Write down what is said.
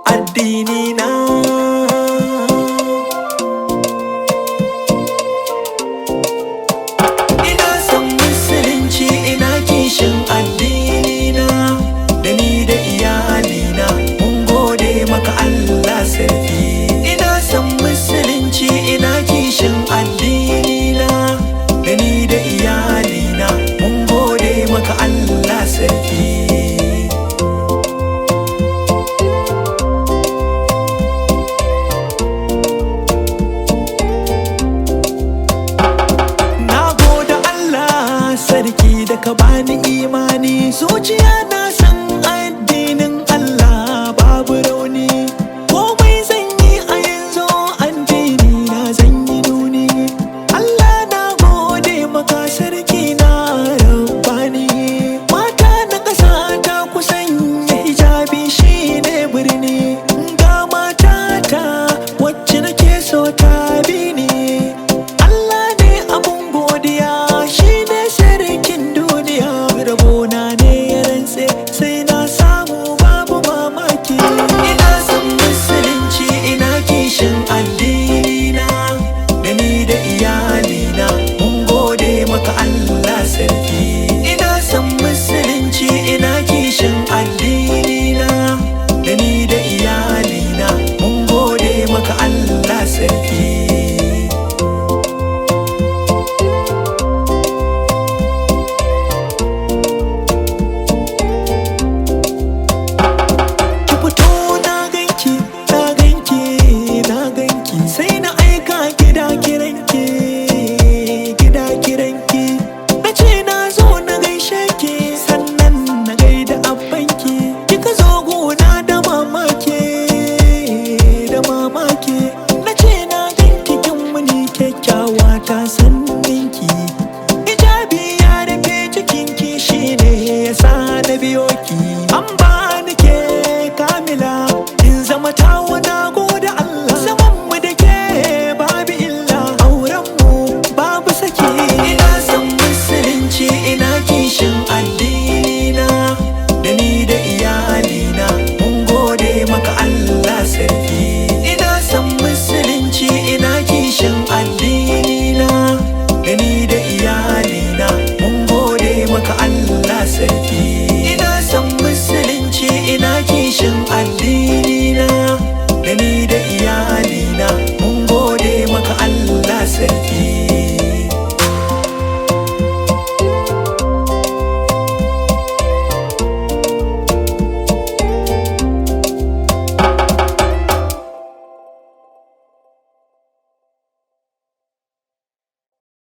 addini na. Ina son musulunci, ina kishin addini na. Da ni da iyalina mun gode maka Allah sarki. Ina son musulunci, ina kishin addini na. Da ni da iyalina mun gode maka Allah sarki. Sarki da ka bani imani, zuciya na san addinin Allah babu rauni. Komai zan yi a yanzu addini na zan yi nuni. Allah na gode maka sarki na rabbani. Mata na ƙasa ta kusan ya hijabi shine birni. Ga matata wacce nake so ta bi ni. Allah ne abun godiya, shine sarkin duniya. Rabona ne ya rantse sai na samu babu mamaki. Ina son musulunci, ina kishin addini na. Da ni da iyalina mun gode maka Allah sarki. Ina son musulunci, ina kishin addini na. Da ni da iyalina mun gode maka Allah sarki. Sai na aika gida kiranki, gida kiranki. Na ce na zo na gaishe ki, sannan na gaida abbanki. Kika zo gona da mamaki, da mamaki. Na ce na ganki kin muni kyakkyawa ta sanninki. Hijabi ya rufe jikinki shine yasa na biyo ki.